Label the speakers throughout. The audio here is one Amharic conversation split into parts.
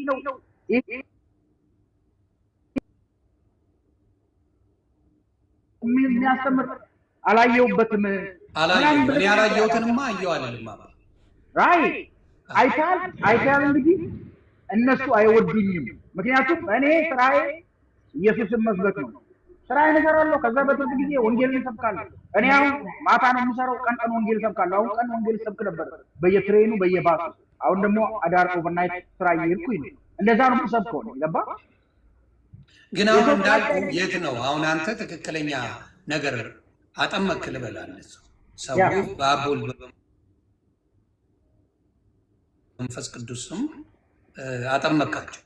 Speaker 1: ነው የሚያስተምር አላየሁበትም።
Speaker 2: እኔ ያላየሁትንማ አየሁ አልልም።
Speaker 1: ራይ አይታል እንግዲህ እነሱ አይወዱኝም። ምክንያቱም እኔ ስራዬ ኢየሱስን መስበክ ነው። ስራዬን እሰራለሁ። ከዛ በትርፍ ጊዜ ወንጌልን እሰብካለሁ። እኔ አሁን ማታ ነው የምሰራው፣ ቀን ወንጌል እሰብካለሁ። አሁን ቀን ወንጌል እሰብክ ነበር በየትሬኑ በየባሱ። አሁን ደግሞ አዳር ኦቨርናይት ስራ እየሄድኩኝ ነው። እንደዛ ነው የምሰብከው ነው። ገባ?
Speaker 2: ግን አሁን እንዳልኩ የት ነው አሁን አንተ ትክክለኛ ነገር አጠመክ ልበላለህ። ሰው በአብ ወልድ በመንፈስ ቅዱስም አጠመካቸው።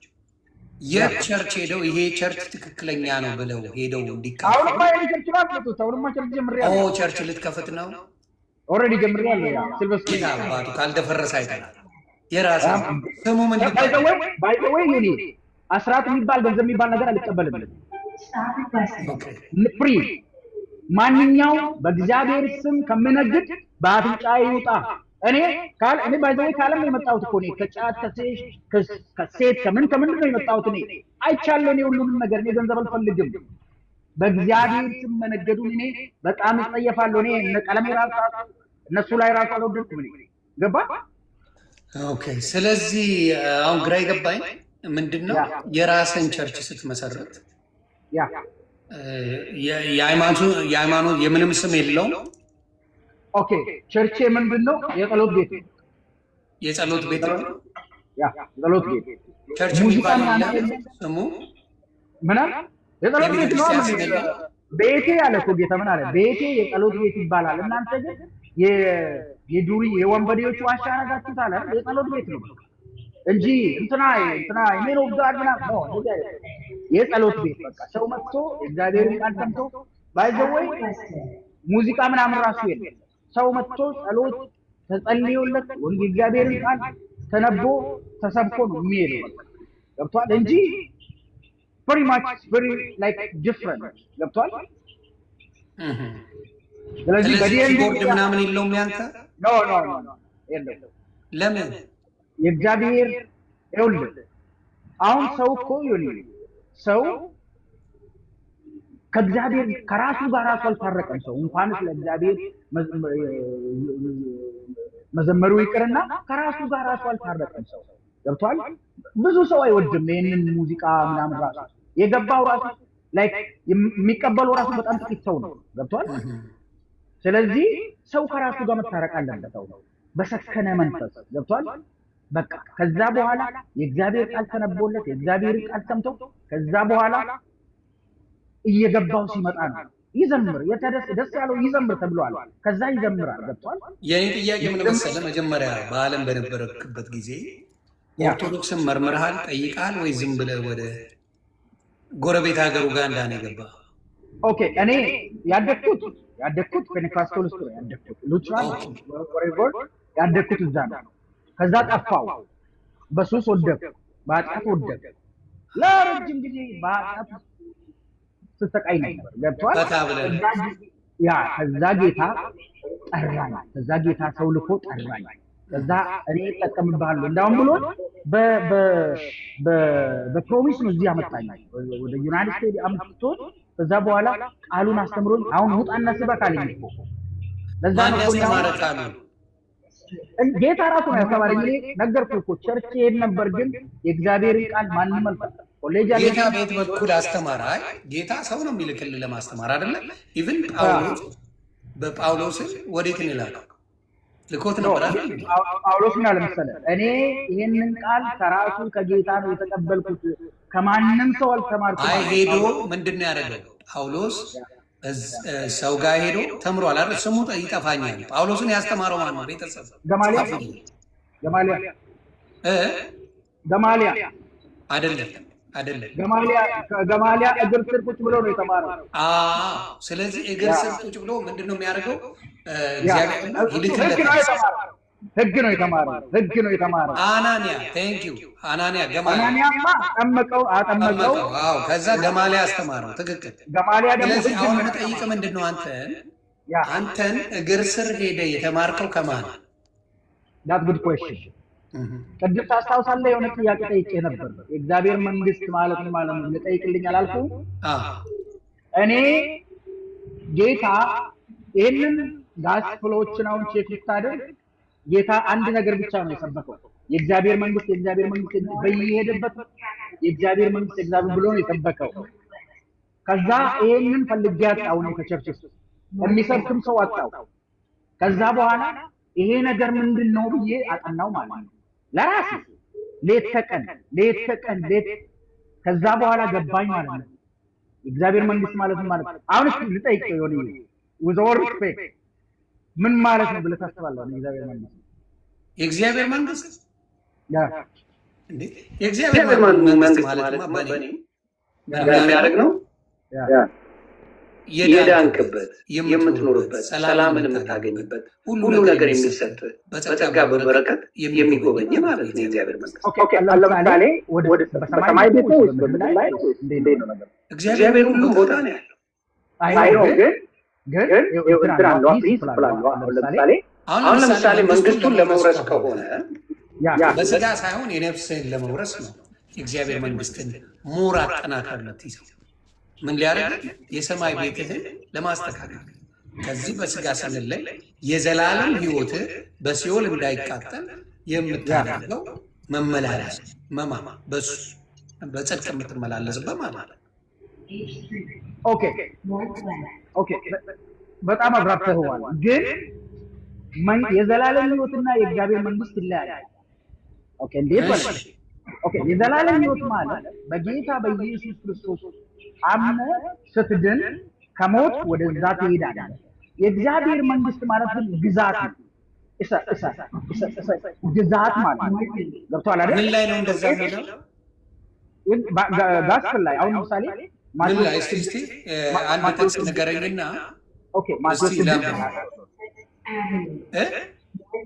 Speaker 2: የት ቸርች ሄደው ይሄ ቸርች ትክክለኛ ነው ብለው ሄደው እንዲካፈሉ ቸርች ልትከፍት ነው?
Speaker 1: ኦልሬዲ ጀምሬያለሁ። ያ
Speaker 2: ሲልቨስተር አባቱ ካልደፈረሰ አይተናል። የራስ ስሙ ምን
Speaker 1: ባይዘወይ የኔ አስራት የሚባል ገንዘብ የሚባል ነገር አልቀበልም። ፍሪ ማንኛው በእግዚአብሔር ስም ከምነግድ በአፍንጫዬ ይውጣ። እኔ ባይዘወይ ካለም ነው የመጣሁት እኮ እኔ ከጫት ከሴት ከምንድን ነው የመጣሁት? እኔ አይቻለሁ። እኔ ሁሉንም ነገር እኔ ገንዘብ አልፈልግም። በእግዚአብሔር ስም መነገዱን እኔ በጣም እጸየፋለሁ። እኔ ቀለሜ ራሱ እነሱ ላይ ራሱ አልወደድኩም። እኔ ገባ?
Speaker 2: ኦኬ። ስለዚህ አሁን ግራ የገባኝ ምንድነው የራስን ቸርች ስትመሰረት የሃይማኖት የምንም ስም የለውም።
Speaker 1: ኦኬ ቸርቼ ምንድነው? የጸሎት ቤት
Speaker 2: የጸሎት ቤት
Speaker 1: የጸሎት ቤት
Speaker 2: ቸርች የሚባል ስሙ
Speaker 1: ምናምን የጸሎት ቤት ነው። ቤቴ ያለ እኮ ጌታ ምን አለ? ቤቴ የጸሎት ቤት ይባላል። እናንተ ግን የዱሪ የወንበዴዎች ዋሻ አደረጋችሁት አለ። የጸሎት ቤት ነው እንጂ እንትና ሜን ኦፍ ጋድ ምናምን ነው። የጸሎት ቤት በቃ ሰው መጥቶ እግዚአብሔርን ቃል ሰምቶ ባይዘወይ ሙዚቃ ምናምን ራሱ የለም። ሰው መጥቶ ጸሎት ተጸልዮለት ወንጌል እግዚአብሔርን ቃል ተነቦ ተሰብኮ ነው የሚሄደው። ገብቷል? እንጂ pretty much very like different ገብቷል?
Speaker 2: ስለዚህ ቦርድ ምናምን የለውም ያንተ?
Speaker 1: ኖ የለም።
Speaker 2: ለምን?
Speaker 1: የእግዚአብሔር ይኸውልህ አሁን ሰው እኮ ይኸውልህ ሰው ከእግዚአብሔር ከራሱ ጋር ራሱ አልታረቀም። ሰው እንኳንስ ለእግዚአብሔር መዘመሩ ይቅርና ከራሱ ጋር ራሱ አልታረቀም። ሰው ገብቷል? ብዙ ሰው አይወድም ይሄንን ሙዚቃ ምናምን። ራሱ የገባው ራሱ ላይክ የሚቀበለው ራሱ በጣም ጥቂት ሰው ነው። ገብቷል? ስለዚህ ሰው ከራሱ ጋር መታረቅ አለበት በሰከነ መንፈስ። ገብቷል? በቃ ከዛ በኋላ የእግዚአብሔር ቃል ተነቦለት የእግዚአብሔር ቃል ሰምቶ ከዛ በኋላ እየገባው ሲመጣ ነው ይዘምር። ደስ ያለው ይዘምር ተብሏል። ከዛ ይዘምራል። ገብቷል?
Speaker 2: የኔ ጥያቄ ምን መሰለህ፣ መጀመሪያ በዓለም በነበረክበት ጊዜ ኦርቶዶክስን መርምርሃል፣ ጠይቃል ወይ ዝም ብለህ ወደ ጎረቤት ሀገር ኡጋንዳ ነው የገባህ?
Speaker 1: ኦኬ እኔ ያደግኩት ፔንቴኮስታል ውስጥ ነው ያደግኩት። ሉትራን ወሬቨር ያደግኩት እዛ ነው። ከዛ ጠፋው፣ በሱስ ወደቅኩ፣ በኃጢአት ወደቅኩ። ለረጅም ጊዜ በኃጢአት ስትሰቃይ ነበር። ገብቷል? ከዛ ጌታ ጠራኝ። ከዛ ጌታ ሰው ልኮ ጠራኝ። ከዛ እኔ እጠቀምብሃለሁ እንዳውም ብሎ በፕሮሚስ ነው እዚህ አመጣኝ ወደ ዩናይትድ ስቴትስ አምጥቶ ከዛ በኋላ ቃሉን አስተምሮኝ አሁን ውጣና ስበክ አለኝ እኮ። ለዛ ነው ጌታ ራሱ ነው ያስተማረኝ። እኔ ነገርኩህ እኮ ቸርች ሄድ ነበር፣ ግን የእግዚአብሔርን ቃል ማንም አልፈታም።
Speaker 2: ጌታ ቤት በኩል አስተማር። አይ ጌታ ሰው ነው የሚልክልህ ለማስተማር አይደለ? ኢቭን በጳውሎስን ወዴት ነው የላከው? ልኮት ነበር አይደል?
Speaker 1: ጳውሎስ ምን አለ መሰለህ፣ እኔ ይሄንን ቃል ከራሱ ከጌታ ነው የተቀበልኩት፣ ከማንም ሰው አልተማርኩም።
Speaker 2: አይ ሄዶ ምንድነው ያደረገው? ጳውሎስ ሰው ጋር ሄዶ ተምሯል አይደል? ስሙ ይጠፋኛል። ጳውሎስን ያስተማረው ማን ነው? ቤተሰብ
Speaker 1: ገማሊያ አይደለም። ገማሊያ እግር ስር ቁጭ ብሎ ነው የተማረው።
Speaker 2: ስለዚህ እግር ስር ቁጭ ብሎ ምንድነው የሚያደርገው?
Speaker 1: ህግ ነው የተማረው።
Speaker 2: አናንያ
Speaker 1: አናንያማ አጠመቀው።
Speaker 2: ከዛ ገማሊያ አስተማረው። ትክክል። ስለዚህ አሁን የምጠይቅህ ምንድነው አንተን እግር ስር ሄደ የተማርከው ከማን?
Speaker 1: ዳት ጉድ ኩዌስችን። ቅድም ታስታውሳለህ የሆነ ጥያቄ ጠይቄ ነበር። የእግዚአብሔር መንግስት ማለት ምን ማለት ነው ልጠይቅልኝ አላልኩም? እኔ ጌታ ይህንን ጋስፕሎችን አሁን ቼክ ብታደርግ ጌታ አንድ ነገር ብቻ ነው የሰበከው፣ የእግዚአብሔር መንግስት በየሄደበት የእግዚአብሔር መንግስት እግዚአብሔር ብሎ ነው የሰበከው። ከዛ ይሄንን ፈልጌ አጣሁ ነው ከቸርች ውስጥ የሚሰብክም ሰው አጣሁ። ከዛ በኋላ ይሄ ነገር ምንድነው ብዬ አጠናው ማለት ነው ለራሴ ሌት ተቀን። ከዛ በኋላ ገባኝ ማለት ነው የእግዚአብሔር መንግስት ማለት አሁን እስኪ ልጠይቀው የሆነ ወዘወር ምን ማለት ነው ብለህ ታስባለህ?
Speaker 2: የእግዚአብሔር መንግስት
Speaker 3: የእግዚአብሔር መንግስት ማለት በኔ የሚያደርግ ነው የዳንክበት የምትኖርበት ሰላምን የምታገኝበት ሁሉ ነገር የሚሰጥ በጸጋ በበረከት የሚጎበኝ ማለት ነው የእግዚአብሔር መንግስት።
Speaker 1: ለምሳሌ በሰማይ ቤት ወይስ በምድር ላይ እንዴት ነው ነገር?
Speaker 3: እግዚአብሔር ሁሉ ቦታ ነው ያለው። አይኖ ግን እንትን አለው ፕሪንሲፕል አለው። አሁን ለምሳሌ መንግስቱን ለመውረስ ከሆነ
Speaker 2: በስጋ ሳይሆን የነፍስህን ለመውረስ ነው የእግዚአብሔር መንግስትን ሞር አጠናከርነት ይዘው ምን ሊያደርግ የሰማይ ቤትህን ለማስተካከል ከዚህ በስጋ ስንለይ የዘላለም ህይወትህ በሲኦል እንዳይቃጠል የምታደርገው መመላለስ በሱ በጽድቅ የምትመላለስበት ማለት ነው።
Speaker 1: ኦኬ በጣም አብራርተኸዋል። ግን የዘላለም ህይወትና የእግዚአብሔር መንግስት ይለያያል። ኦኬ እንዴት ማለት? ኦኬ የዘላለም ህይወት ማለት በጌታ በኢየሱስ ክርስቶስ አምነህ ስትድን ከሞት ወደዛ ትሄዳለህ። የእግዚአብሔር መንግስት ማለት ግን ግዛት ነው። ግዛት ማለት ነው። ገብቶሃል አይደል?
Speaker 2: ምን ላይ ነው እንደዛ የሚለው?
Speaker 1: ጋስፕል ላይ አሁን ለምሳሌ
Speaker 2: ምን ላይ እስቲ አንድ ጥቅስ ንገረኝና
Speaker 1: ኦኬ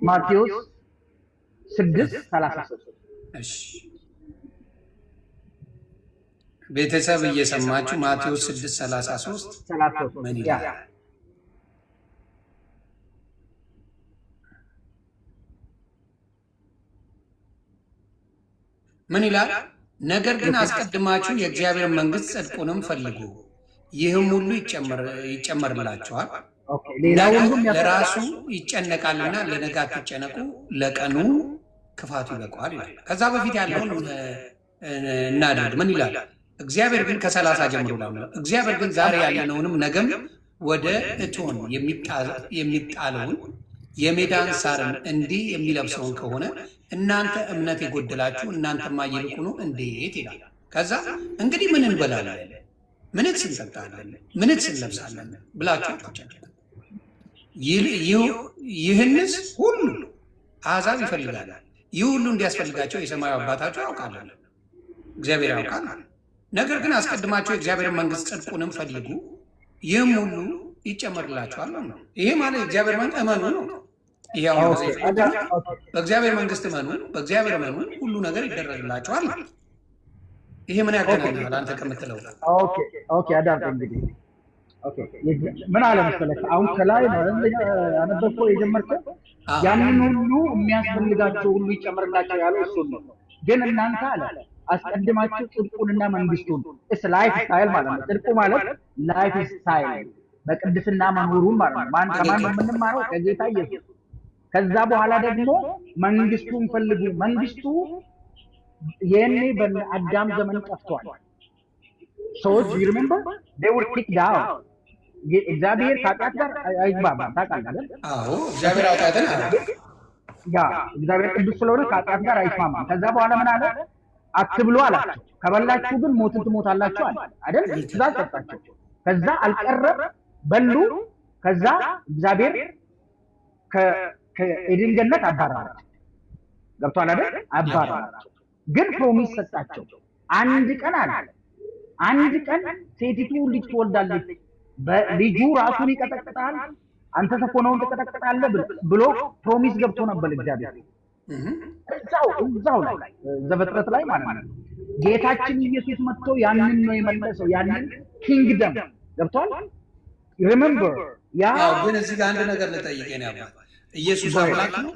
Speaker 1: ማቴዎስ 6:33
Speaker 2: እሺ ቤተሰብ እየሰማችሁ ማቴዎስ 6:33 ምን ይላል? ምን ይላል? ነገር ግን አስቀድማችሁ የእግዚአብሔር መንግስት ጽድቁንም ፈልጉ፣ ይህም ሁሉ ይጨመርላችኋል። ለራሱ ይጨነቃልና ለነገ አትጨነቁ፣ ለቀኑ ክፋቱ ይበቃዋል ይላል። ከዛ በፊት ያለውን እናድርግ። ምን ይላል? እግዚአብሔር ግን ከ30 ጀምሮ ነው። እግዚአብሔር ግን ዛሬ ያለነውንም ነገም ወደ እቶን የሚጣለውን የሜዳን ሳርን እንዲህ የሚለብሰውን ከሆነ እናንተ እምነት የጎደላችሁ እናንተማ ይልቁኑ እንዴት ይላል። ከዛ እንግዲህ ምን እንበላለን፣ ምንስ እንጠጣለን፣ ምንስ እንለብሳለን ብላችሁ ይህንስ ሁሉ አሕዛብ ይፈልጋል። ይህ ሁሉ እንዲያስፈልጋቸው የሰማዩ አባታችሁ ያውቃል፣ እግዚአብሔር ያውቃል። ነገር ግን አስቀድማችሁ የእግዚአብሔር መንግስት ጽድቁንም ፈልጉ፣ ይህም ሁሉ ይጨመርላችኋል ነው። ይሄ ማለት የእግዚአብሔር መንግስት እመኑ ነው። ይሄው በእግዚአብሔር መንግስት እመኑ፣ በእግዚአብሔር እመኑ፣ ሁሉ ነገር ይደረግላችኋል። ይሄ ምን ያገናኛል አንተ ከምትለው?
Speaker 1: ኦኬ አዳም እንግዲህ ምን አለ መሰለህ፣ አሁን ከላይ ነው አነበብከው የጀመርከው ያንን ሁሉ የሚያስፈልጋቸው ሁሉ ይጨመርላቸው ያለው እሱን ነው። ግን እናንተ አለ አስቀድማችሁ ጽድቁንና መንግስቱን ላይፍ ስታይል ማለት ነው። ጽድቁ ማለት ላይፍ ስታይል በቅድስና መኖሩን ማለት ነው። ከማን የምንማረው? ከጌታ ኢየሱስ። ከዛ በኋላ ደግሞ መንግስቱን ፈልጉ። መንግስቱ የኔ በአዳም ዘመን ጠፍቷል። ሰዎች ሪሜምበር they were kicked out። እግዚአብሔር ከኃጢአት ጋር አይግባባም። ታውቃለህ?
Speaker 2: አዎ እግዚአብሔር ኃጢአትን
Speaker 1: እግዚአብሔር ቅዱስ ስለሆነ ከኃጢአት ጋር አይስማማም። ከዛ በኋላ ምን አለ? አትብሉ አላቸው። ከበላችሁ ግን ሞትን ትሞታላችሁ አለ አይደል? ትእዛዝ ሰጣቸው። ከዛ አልቀረም በሉ። ከዛ እግዚአብሔር ከኤድን ገነት አባረራቸው። ገብቷል አይደል? አባረራቸው። ግን ፕሮሚስ ሰጣቸው። አንድ ቀን አለ አንድ ቀን ሴቲቱ ልጅ ትወልዳለች፣ ልጁ ራሱን ይቀጠቅጣል፣ አንተ ተኮነውን ትቀጠቅጣለህ ብሎ ፕሮሚስ ገብቶ ነበር እግዚአብሔር። እዛው ላይ ዘፍጥረት ላይ ማለት ነው። ጌታችን ኢየሱስ መጥቶ ያንን ነው የመለሰው፣ ያንን ኪንግደም ገብቷል። ሪሜምበር
Speaker 2: ግን እዚህ ጋር አንድ ነገር ልጠይቅህ ነው። ኢየሱስ አምላክ ነው?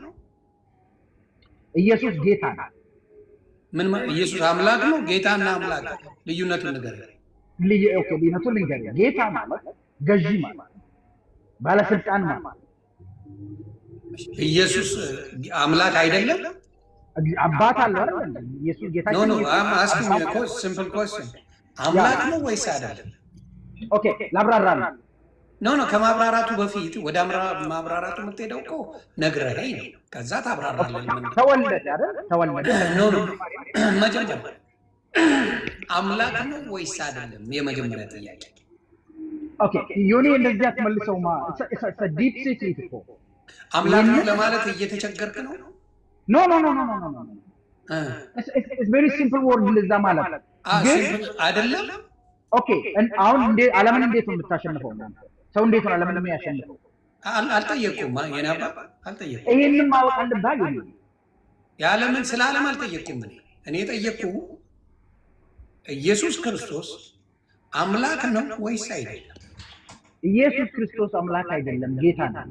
Speaker 1: ኢየሱስ ጌታ ነው።
Speaker 2: ምን ኢየሱስ አምላክ ነው? ጌታና አምላክ ልዩነቱን ንገረኝ።
Speaker 1: ኦኬ ልዩነቱን ልንገርህ። ጌታ ማለት ገዢ ማለት ባለስልጣን ማለት።
Speaker 2: ኢየሱስ አምላክ አይደለም?
Speaker 1: አባት አለው አይደል? ኢየሱስ ጌታ
Speaker 2: ነው። አስኪኝ እኮ ሲምፕል ኮስችን አምላክ ነው ወይስ አይደለም?
Speaker 1: ኦኬ ላብራራለሁ።
Speaker 2: ኖ ከማብራራቱ በፊት ወደ ማብራራቱ የምትሄደው እኮ ነግረኸኝ ነው። ከዛ ታብራራለህ።
Speaker 1: ተወለደ አይደል? ተወለደ።
Speaker 2: ኖ መጀመሪያ አምላክ ነው ወይስ አይደለም? የመጀመሪያ ጥያቄ።
Speaker 1: ኦኬ ዮኒ እንደዚህ አትመልሰውማ። ዲፕ ሲክሬት እኮ
Speaker 2: አምላክ ነው ለማለት እየተቸገርክ ነው።
Speaker 1: ኖ ኢትስ ቬሪ ሲምፕል ወርድ ለዛ ማለት ግን
Speaker 2: አይደለም።
Speaker 1: ኦኬ አሁን ዓለምን እንዴት ነው የምታሸንፈው? ሰው እንዴት ነው ዓለምን የሚያሸንፈው?
Speaker 2: አልጠየቅኩም። የናባ አልጠየቅኩም።
Speaker 1: ይሄንን ማወቅ አለብህ።
Speaker 2: የዓለምን ስለ ዓለም አልጠየቅኩም። እኔ የጠየቅኩህ ኢየሱስ ክርስቶስ አምላክ ነው ወይስ አይደለም?
Speaker 1: ኢየሱስ ክርስቶስ አምላክ አይደለም፣ ጌታ ነው።